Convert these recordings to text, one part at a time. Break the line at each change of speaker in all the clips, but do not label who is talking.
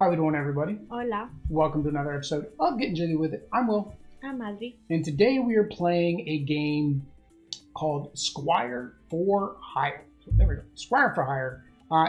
How we doing, everybody?
Hola,
Welcome to another episode of Getting Jiggy With It. I'm Will,
I'm Adri.
and today we are playing a game called Squire for Hire. So there we go, Squire for Hire.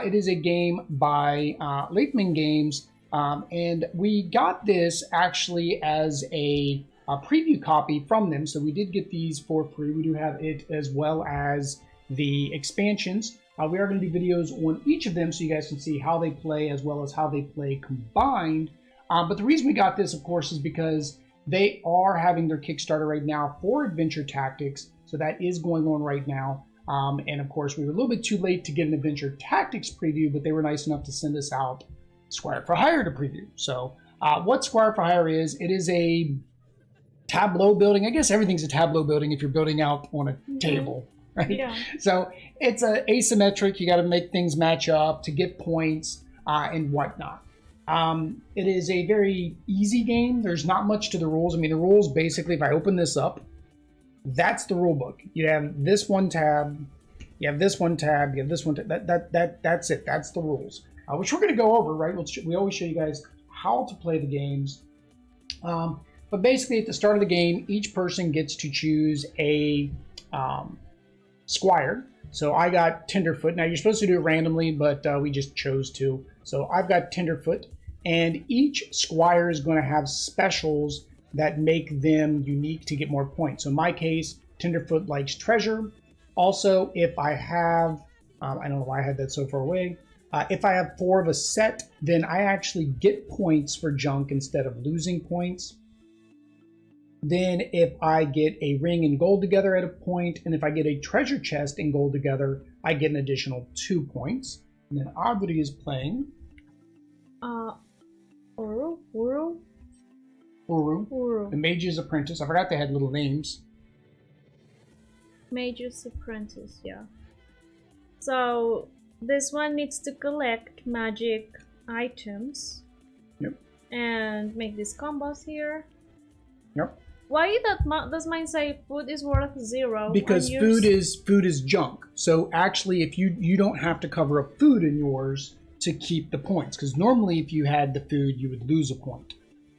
It is a game by Letiman Games, and we got this actually as a preview copy from them. So we did get these for free. We do have it as well as the expansions. We are going to do videos on each of them so you guys can see how they play as well as how they play combined. But the reason we got this, of course, is because they are having their Kickstarter right now for Adventure Tactics. So that is going on right now. And of course, we were a little bit too late to get an Adventure Tactics preview, but they were nice enough to send us out Squire for Hire to preview. So what Squire for Hire is, it is a tableau building. I guess everything's a tableau building if you're building out on a table. Right?
Yeah.
So it's asymmetric. You got to make things match up to get points and whatnot. It is a very easy game. There's not much to the rules. I mean, the rules basically, if I open this up, that's the rule book. You have this one tab, you have this one tab, you have this one tab. That's it. That's the rules, which we're going to go over, right? We always show you guys how to play the games. But basically, at the start of the game, each person gets to choose a Squire. So I got Tenderfoot. Now you're supposed to do it randomly, but we just chose to. So I've got Tenderfoot, and each Squire is going to have specials that make them unique to get more points. So in my case, Tenderfoot likes treasure. Also, if I have, I don't know why I had that so far away. If I have 4 of a set, then I actually get points for junk instead of losing points. Then if I get a ring and gold together at a point, and if I get a treasure chest and gold together, I get an additional 2 points. And then Audrey is playing
Uru,
the Mage's Apprentice. I forgot they had little names.
Mage's Apprentice, yeah. So this one needs to collect magic items.
Yep.
And make these combos here.
Yep.
Why does mine say food is worth 0?
Because food is junk. So actually, if you don't have to cover up food in yours to keep the points, because normally if you had the food, you would lose a point.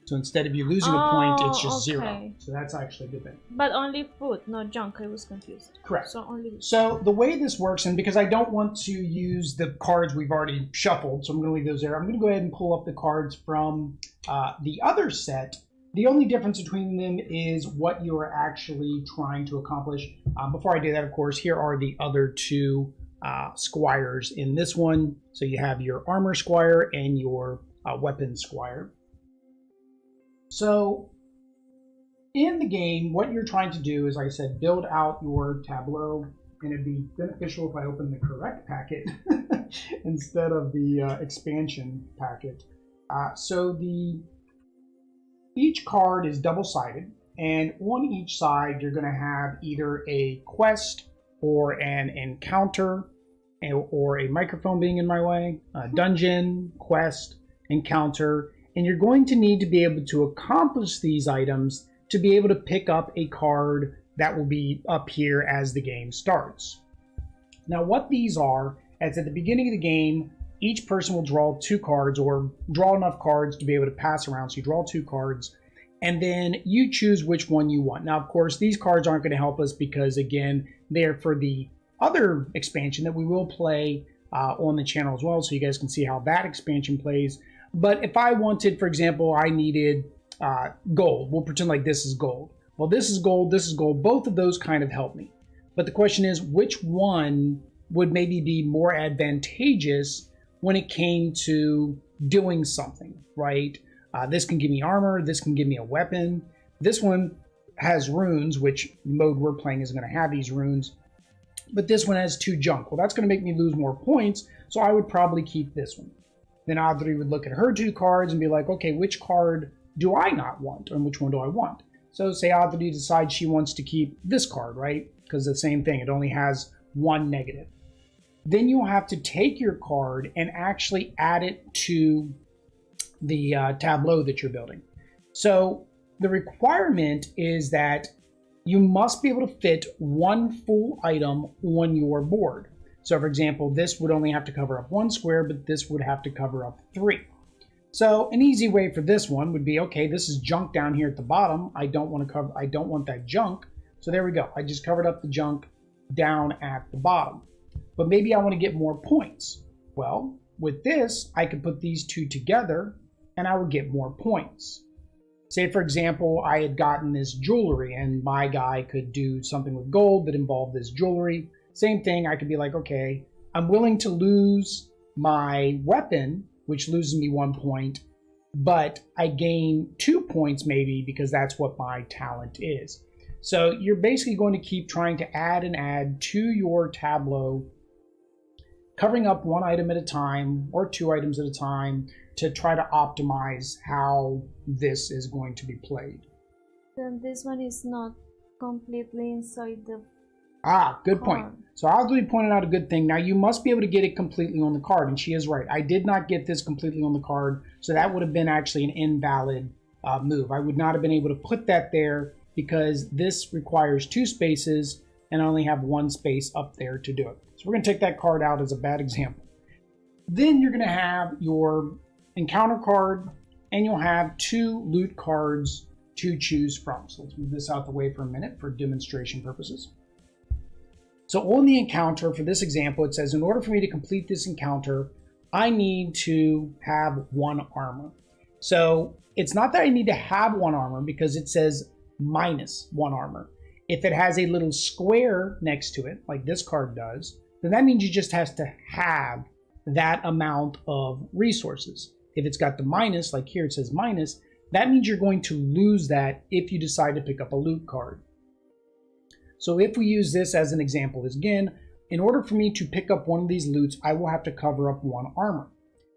So instead of you losing a point, it's just 0. So that's actually a good thing.
But only food, not junk. I was confused.
Correct.
So only.
So the way this works, and because I don't want to use the cards we've already shuffled, so I'm going to leave those there. I'm going to go ahead and pull up the cards from the other set. The only difference between them is what you are actually trying to accomplish. Before I do that, of course, here are the other 2 Squires in this one. So you have your Armor Squire and your Weapon Squire. So in the game, what you're trying to do is, like I said, build out your tableau. And it'd be beneficial if I open the correct packet instead of the expansion packet. Each card is double-sided, and on each side you're going to have either a quest or an encounter, or a microphone being in my way, a dungeon, quest, encounter, and you're going to need to be able to accomplish these items to be able to pick up a card that will be up here as the game starts. Now what these are, is at the beginning of the game, each person will draw 2 cards, or draw enough cards to be able to pass around. So you draw 2 cards, and then you choose which one you want. Now, of course, these cards aren't going to help us because, again, they're for the other expansion that we will play on the channel as well, so you guys can see how that expansion plays. But if I wanted, for example, I needed gold. We'll pretend like this is gold. Well, this is gold, this is gold. Both of those kind of help me. But the question is, which one would maybe be more advantageous when it came to doing something, right? This can give me armor, this can give me a weapon. This one has runes, which mode we're playing is going to have these runes. But this one has 2 junk. Well, that's going to make me lose more points, so I would probably keep this one. Then Audrey would look at her 2 cards and be like, okay, which card do I not want, and which one do I want? So say Audrey decides she wants to keep this card, right? Because the same thing, it only has 1 negative. Then you'll have to take your card and actually add it to the tableau that you're building. So the requirement is that you must be able to fit 1 full item on your board. So for example, this would only have to cover up 1 square, but this would have to cover up 3. So an easy way for this one would be, okay, this is junk down here at the bottom. I don't want to cover, I don't want that junk. So there we go. I just covered up the junk down at the bottom. But maybe I want to get more points. Well, with this, I could put these two together and I would get more points. Say, for example, I had gotten this jewelry and my guy could do something with gold that involved this jewelry. Same thing, I could be like, okay, I'm willing to lose my weapon, which loses me 1 point, but I gain 2 points maybe because that's what my talent is. So you're basically going to keep trying to add and add to your tableau, covering up one item at a time or 2 items at a time to try to optimize how this is going to be played.
Then this one is not completely inside the
good point. So I'll be pointing out a good thing. Now you must be able to get it completely on the card, and she is right. I did not get this completely on the card, so that would have been actually an invalid move. I would not have been able to put that there because this requires 2 spaces and I only have 1 space up there to do it. So we're going to take that card out as a bad example. Then you're going to have your encounter card and you'll have 2 loot cards to choose from. So let's move this out the way for a minute for demonstration purposes. So on the encounter, for this example, it says, in order for me to complete this encounter, I need to have 1 armor. So it's not that I need to have 1 armor because it says -1 armor. If it has a little square next to it, like this card does, then that means you just have to have that amount of resources. If it's got the minus, like here it says minus, that means you're going to lose that if you decide to pick up a loot card. So if we use this as an example, again, in order for me to pick up one of these loots, I will have to cover up 1 armor.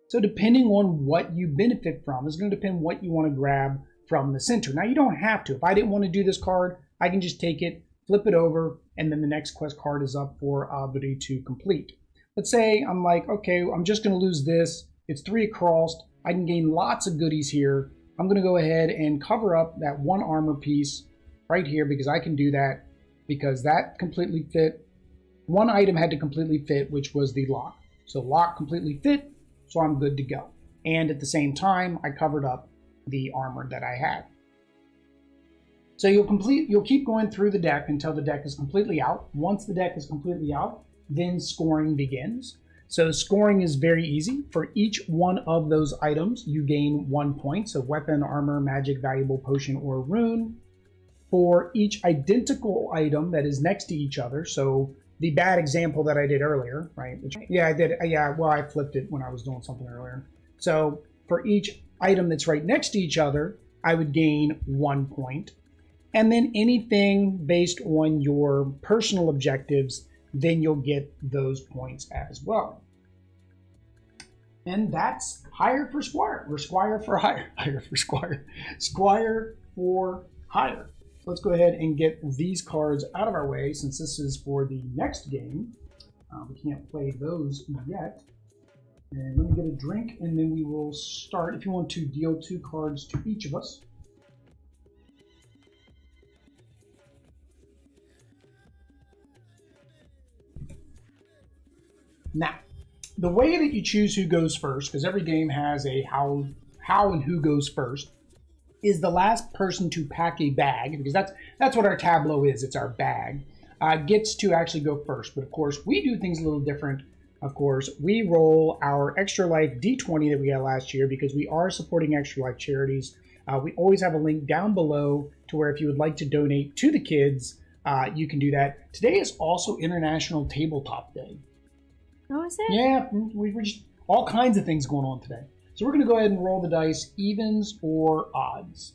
So depending on what you benefit from is going to depend what you want to grab from the center. Now you don't have to. If I didn't want to do this card, I can just take it, flip it over, and then the next quest card is up for ability to complete. Let's say I'm like, okay, I'm just going to lose this. It's 3 across. I can gain lots of goodies here. I'm going to go ahead and cover up that 1 armor piece right here because I can do that because that completely fit. 1 item had to completely fit, which was the lock. So lock completely fit, so I'm good to go. And at the same time, I covered up the armor that I had. So you'll keep going through the deck until the deck is completely out. Once the deck is completely out, then scoring begins. So scoring is very easy. For each one of those items, you gain 1 point. So weapon, armor, magic, valuable, potion, or rune. For each identical item that is next to each other, so the bad example that I did earlier, right? Yeah, I did. Yeah, well, I flipped it when I was doing something earlier. So for each item that's right next to each other, I would gain 1 point. And then anything based on your personal objectives, then you'll get those points as well. And that's hire for Squire, or Squire for hire. Hire for Squire. Squire for hire. So let's go ahead and get these cards out of our way since this is for the next game. We can't play those yet. And let me get a drink and then we will start. If you want to deal 2 cards to each of us. Now, the way that you choose who goes first, because every game has a how and who goes first, is the last person to pack a bag, because that's what our tableau is. It's our bag, gets to actually go first. But of course, we do things a little different. Of course, we roll our Extra Life D20 that we had last year because we are supporting Extra Life charities. We always have a link down below to where if you would like to donate to the kids, you can do that. Today is also International Tabletop Day.
Oh, is it?
Yeah, we're just all kinds of things going on today. So we're going to go ahead and roll the dice, evens or odds.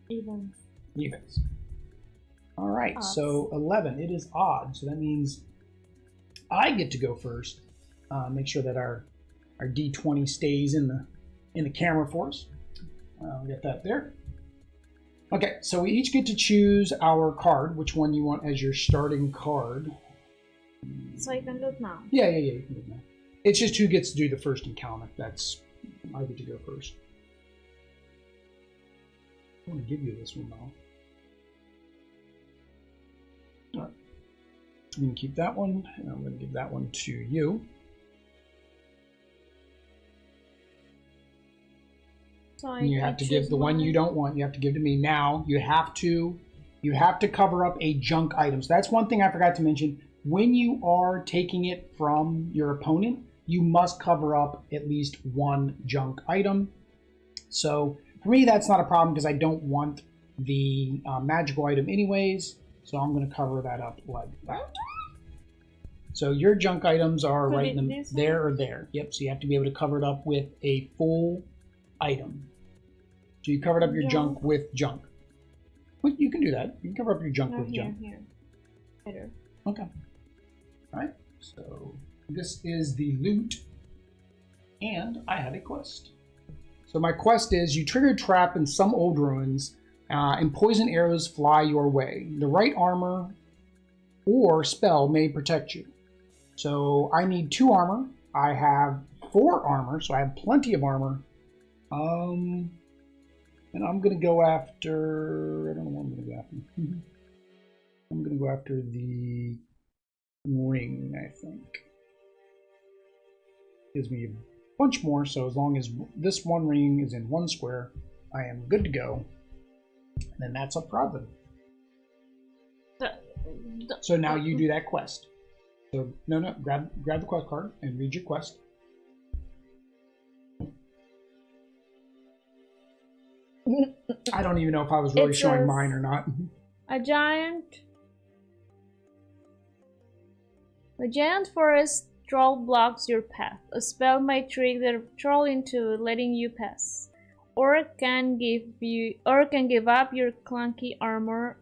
Evens.
Evens. All right,
Odds.
So 11, it is odd. So that means I get to go first. Make sure that our D20 stays in the camera for us. I'll get that there. Okay, so we each get to choose our card, which one you want as your starting card.
So I can look now.
Yeah, you can look now. It's just who gets to do the first encounter. I get to go first. I want to give you this one now. All right. You can keep that one, and I'm going to give that one to you.
So
and you have to give the one you don't want. You have to give to me. Now you have to cover up a junk item. So that's one thing I forgot to mention. When you are taking it from your opponent, you must cover up at least one junk item. So for me, that's not a problem because I don't want the magical item anyways. So I'm going to cover that up like that. So your junk items are right in there or there. Yep. So you have to be able to cover it up with a full item. So you covered up your junk with junk. Well, you can do that. You can cover up your junk with junk.
Here. Better.
Okay. All right. So this is the loot, and I have a quest. So my quest is: you trigger a trap in some old ruins, and poison arrows fly your way. The right armor or spell may protect you. So I need 2 armor. I have 4 armor, so I have plenty of armor. And I'm gonna go after. I don't know what I'm gonna go after. I'm gonna go after the ring. I think gives me a bunch more. So as long as this one ring is in 1 square, I am good to go. And then that's up for other. So now you do that quest. So no, grab the quest card and read your quest. I don't even know if I was really showing mine or not.
A giant forest troll blocks your path. A spell might trick the troll into letting you pass, or can give up your clunky armor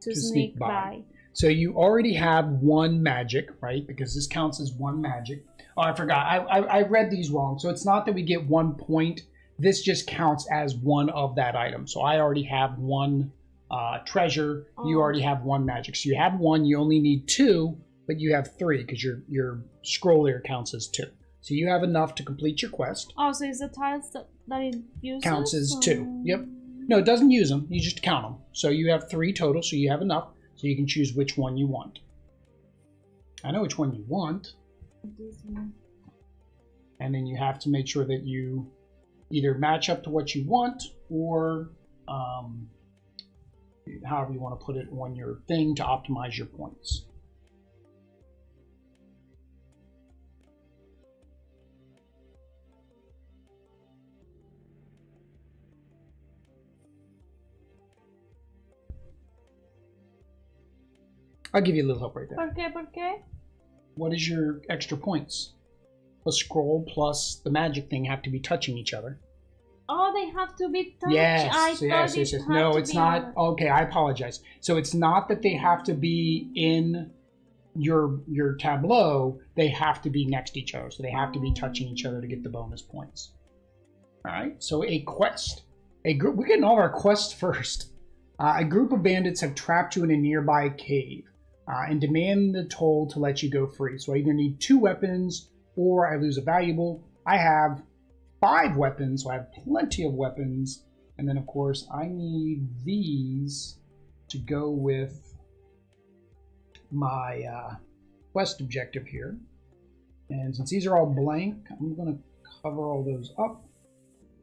to sneak by.
So you already have 1 magic, right? Because this counts as 1 magic. Oh, I forgot. I read these wrong. So it's not that we get 1 point. This just counts as 1 of that item. So I already have 1 treasure. You already have 1 magic. So you have 1. You only need 2, but you have 3 because your scroll here counts as 2. So you have enough to complete your quest.
Oh, so it's the tiles that it uses?
Counts as 2. Yep. No, it doesn't use them. You just count them. So you have 3 total. So you have enough. So you can choose which one you want. I know which one you want.
This one.
And then you have to make sure that you either match up to what you want or however you want to put it on your thing to optimize your points. I'll give you a little help right there.
¿Por qué?
What is your extra points? The scroll plus the magic thing have to be touching each other.
Oh, they have to be touched.
Yes. No, it's not. Okay, I apologize. So it's not that they have to be in your tableau. They have to be next to each other. So they have to be touching each other to get the bonus points. All right. So a quest. A group. We're getting all our quests first. A group of bandits have trapped you in a nearby cave and demand the toll to let you go free. So I either need 2 weapons or I lose a valuable. I have 5 weapons, so I have plenty of weapons. And then, of course, I need these to go with my quest objective here. And since these are all blank, I'm going to cover all those up.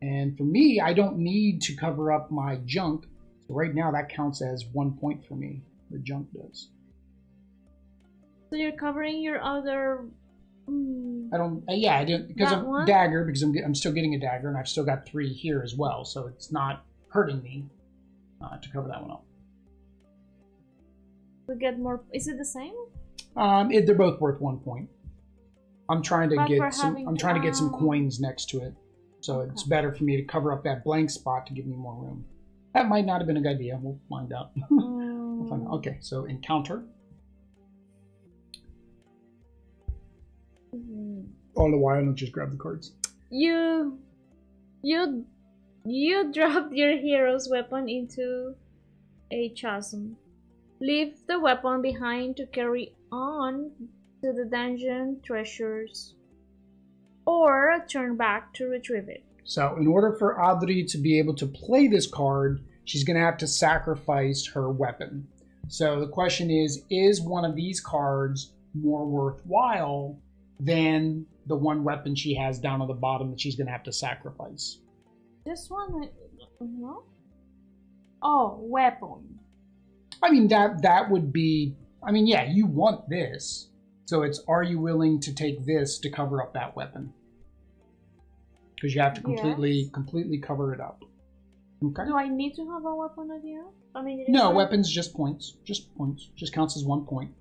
And for me, I don't need to cover up my junk. So right now, that counts as 1 point for me. The junk does.
So you're covering your other...
I don't. I didn't because of dagger. Because I'm still getting a dagger, and I've still got 3 here as well. So it's not hurting me to cover that one up.
We get more. Is it the same?
They're both worth 1 point. I'm trying to get some. I'm trying to get some coins next to it, so it's better for me to cover up that blank spot to give me more room. That might not have been a good idea. We'll find out. We'll find out. Okay, so encounter. All the while, don't just grab the cards.
You dropped your hero's weapon into a chasm. Leave the weapon behind to carry on to the dungeon treasures, or turn back to retrieve it.
So, in order for Audrey to be able to play this card, she's going to have to sacrifice her weapon. So the question is one of these cards more worthwhile than the one weapon she has down at the bottom that she's going to have to sacrifice?
This one, no? Oh, weapon.
I mean, that would be... I mean, yeah, you want this. So it's, are you willing to take this to cover up that weapon? Because you have to completely cover it up. Okay.
Do I need to have a weapon at the end? I mean,
no, weapons just points. Just points. Just counts as 1 point.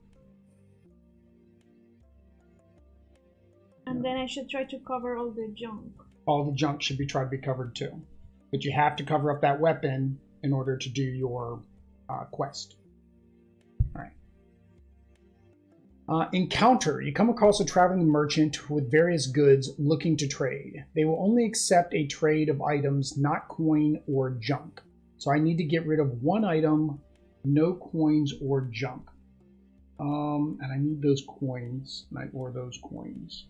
And then I should try to cover all the junk.
All the junk should be tried to be covered too. But you have to cover up that weapon in order to do your quest. Alright. Encounter. You come across a traveling merchant with various goods looking to trade. They will only accept a trade of items, not coin or junk. So I need to get rid of 1 item, no coins or junk. And I need those coins, or those coins.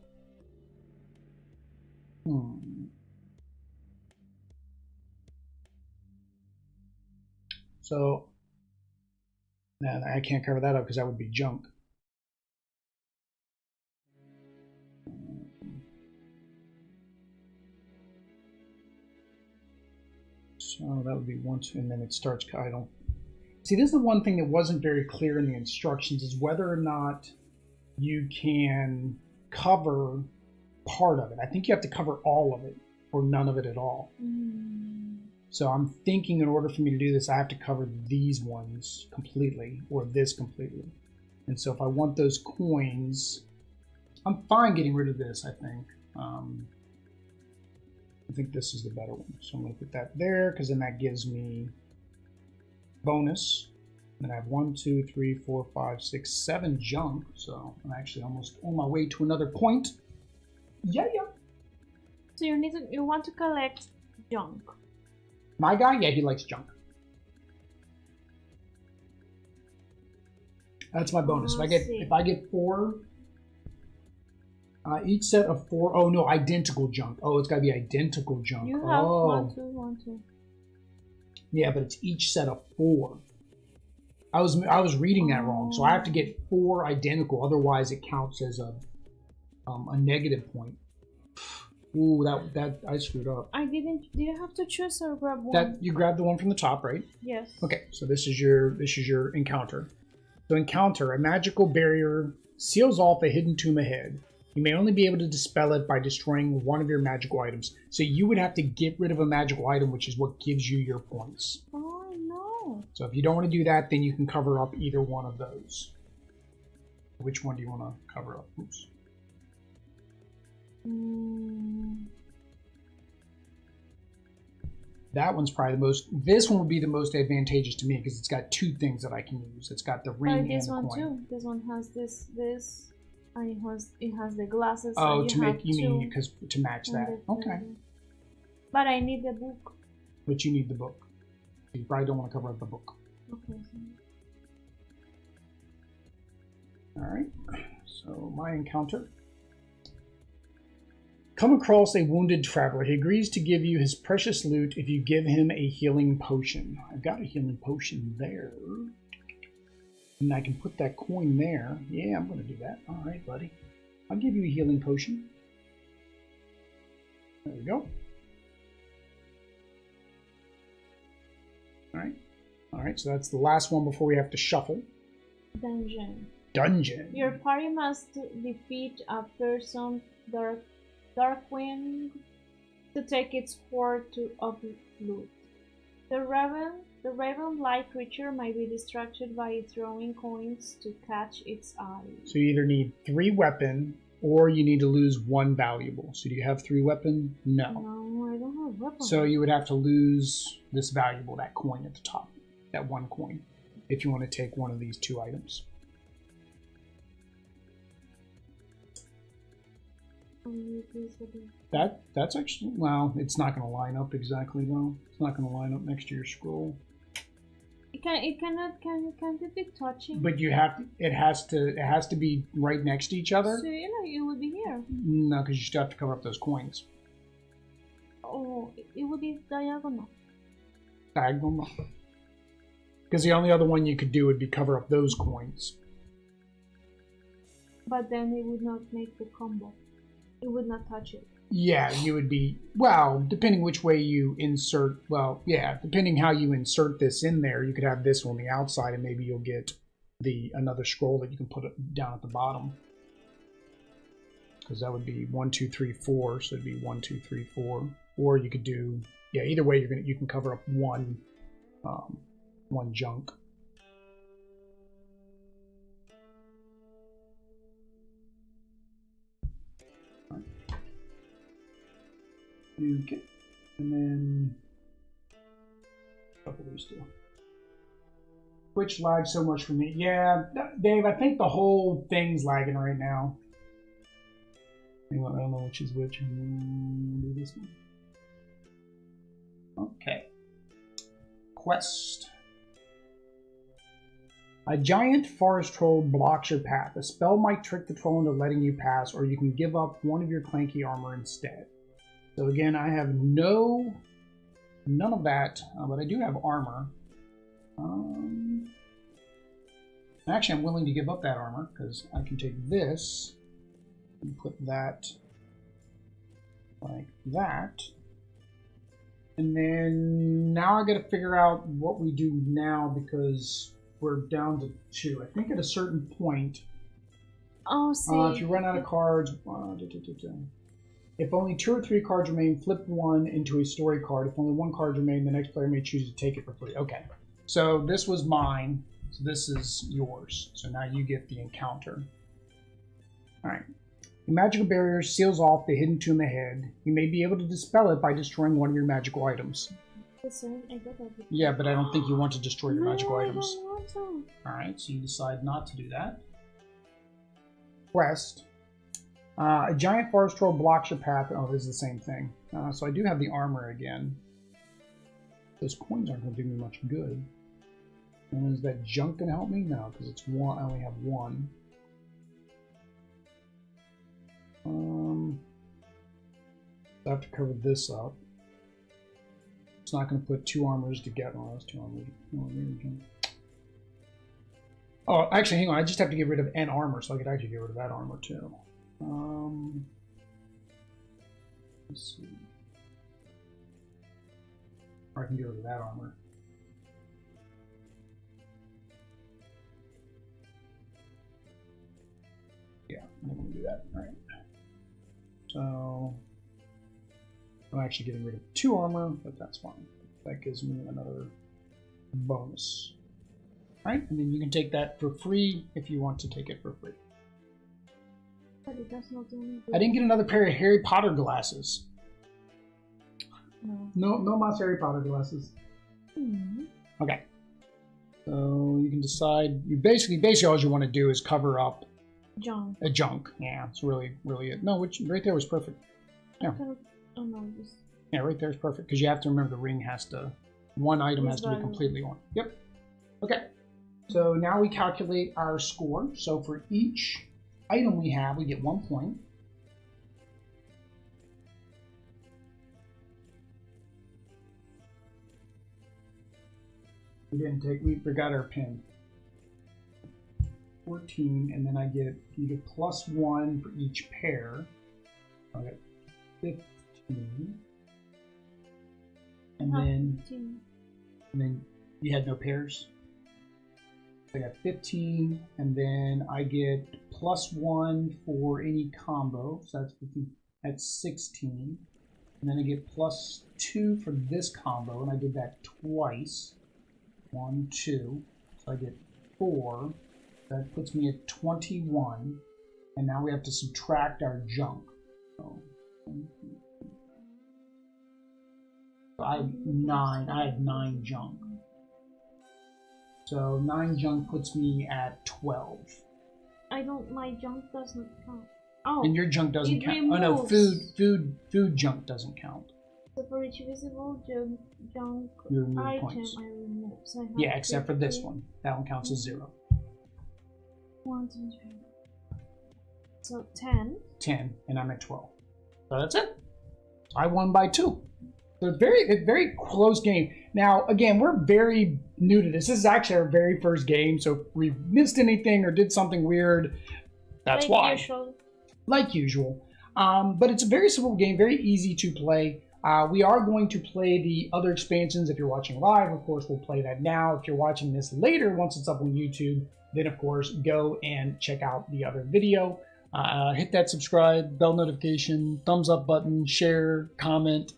So, I can't cover that up because that would be junk. So that would be 1, 2, and then it starts. I don't see. This is the one thing that wasn't very clear in the instructions: is whether or not you can cover part of it. I think you have to cover all of it or none of it at all. So I'm thinking in order for me to do this, I have to cover these ones completely or this completely. And so if I want those coins, I'm fine getting rid of this, I think. I think this is the better one. So I'm going to put that there because then that gives me bonus. And I have 1, 2, 3, 4, 5, 6, 7 junk. So I'm actually almost on my way to another point. Yeah.
So you want to collect junk.
My guy, yeah, he likes junk. That's my bonus. If I get 4, each set of 4. Oh no, identical junk. Oh, it's got to be identical junk.
You have 1, 2, 1, 2.
Yeah, but it's each set of 4. I was reading that wrong. So I have to get 4 identical. Otherwise, it counts as a negative point. Ooh, that I screwed up.
I didn't. Did you have to choose or grab one?
That you grabbed the one from the top, right?
Yes.
Okay, so this is your encounter. So encounter, a magical barrier seals off a hidden tomb ahead. You may only be able to dispel it by destroying one of your magical items. So you would have to get rid of a magical item, which is what gives you your points.
Oh no.
So if you don't want to do that, then you can cover up either one of those. Which one do you want to cover up? Oops. That one's probably the most. This one would be the most advantageous to me because it's got 2 things that I can use. It's got the ring and the coin.
This one too. This one has this, and it has the glasses.
Oh, to make because to match that. Okay.
But I need the book.
But you need the book. You probably don't want to cover up the book.
Okay.
All right. So my encounter. Come across a wounded traveler. He agrees to give you his precious loot if you give him a healing potion. I've got a healing potion there. And I can put that coin there. Yeah, I'm going to do that. All right, buddy. I'll give you a healing potion. There we go. All right. All right, so that's the last one before we have to shuffle. Dungeon.
Your party must defeat a person Darkwing to take its hoard of loot. The raven-like creature might be distracted by throwing coins to catch its eye.
So you either need 3 weapon or you need to lose 1 valuable. So do you have 3 weapon? No.
No, I don't have weapon.
So you would have to lose this valuable, that coin at the top, that 1 coin, if you want to take one of these 2 items. That's actually, well, it's not going to line up exactly though. It's not going to line up next to your scroll.
Can't it be touching?
But you have to, it has to be right next to each other.
So it would be here.
No, because you still have to cover up those coins.
Oh, it would be diagonal.
Diagonal. Because the only other one you could do would be cover up those coins.
But then it would not make the combo. It would not touch it.
Yeah, you would be, well, depending which way you insert, well, yeah, depending how you insert this in there, you could have this on the outside and maybe you'll get another scroll that you can put it down at the bottom. Because that would be 1, 2, 3, 4, so it'd be 1, 2, 3, 4. Or you could do, yeah, either way you can cover up one junk. Okay, and then what do these do? Twitch lags so much for me. Yeah, Dave, I think the whole thing's lagging right now. Hang on, I don't know which is which. Do this one. Okay. Quest. A giant forest troll blocks your path. A spell might trick the troll into letting you pass, or you can give up one of your clanky armor instead. So again, I have none of that, but I do have armor. Actually, I'm willing to give up that armor because I can take this and put that like that. And then now I got to figure out what we do now because we're down to 2. I think at a certain point, if you run out of cards, if only 2 or 3 cards remain, flip one into a story card. If only 1 card remains, the next player may choose to take it for free. Okay, so this was mine. So this is yours. So now you get the encounter. All right. The magical barrier seals off the hidden tomb ahead. You may be able to dispel it by destroying one of your magical items. Yeah, but I don't think you want to destroy your magical items.
I don't want to.
All right, so you decide not to do that. Quest. A giant forest troll blocks your path. Oh, this is the same thing. So I do have the armor again. Those coins aren't going to do me much good. And is that junk going to help me? No, because it's one. I only have 1. I have to cover this up. It's not going to put 2 armors together. Oh, that's 2 armors. Oh, actually, hang on. I just have to get rid of an armor, so I could actually get rid of that armor too. Let's see. Or I can get rid of that armor. Yeah, I'm going to do that. All right. So I'm actually getting rid of 2 armor, but that's fine. That gives me another bonus. All right, and then you can take that for free if you want to take it for free.
But it does not do anything.
I didn't get another pair of Harry Potter glasses. No más Harry Potter glasses. Okay. So you can decide. You basically all you want to do is cover up
junk.
A junk. Yeah, it's really it. No, which right there was perfect. Yeah. Yeah, right there is perfect because you have to remember the ring has to. One item has to be completely on. Yep. Okay. So now we calculate our score. So for each item we have, we get 1 point. We forgot our pin. 14, and then you get +1 for each pair. I got 15. And then you had no pairs. I got 15, and then I get +1 for any combo, so that's 15. That's 16. And then I get +2 for this combo, and I did that twice. 1, 2. So I get 4. That puts me at 21. And now we have to subtract our junk. So I have 9. I have 9 junk. So 9 junk puts me at 12.
My junk doesn't count. Oh.
And your junk doesn't count.
Removes.
Oh no, food junk doesn't count.
So for each visible junk
remove
item,
points.
I remove. So I have
yeah, except for this one. That one counts as 0.
1, 2, 3. So 10.
10, and I'm at 12. So that's it. I won by 2. So it's very close game. Now, again, we're very new to this. This is actually our very first game, so if we missed anything or did something weird, that's why.
Usual.
Like usual. But it's a very simple game, very easy to play. We are going to play the other expansions. If you're watching live, of course, we'll play that now. If you're watching this later, once it's up on YouTube, then of course, go and check out the other video. Hit that subscribe, bell notification, thumbs up button, share, comment.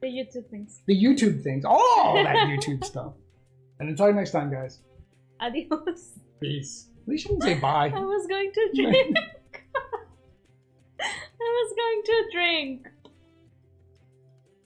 The YouTube things.
The YouTube things. All that YouTube stuff. And until next time, guys.
Adios.
Peace. At least you didn't say bye.
I was going to drink. I was going to drink.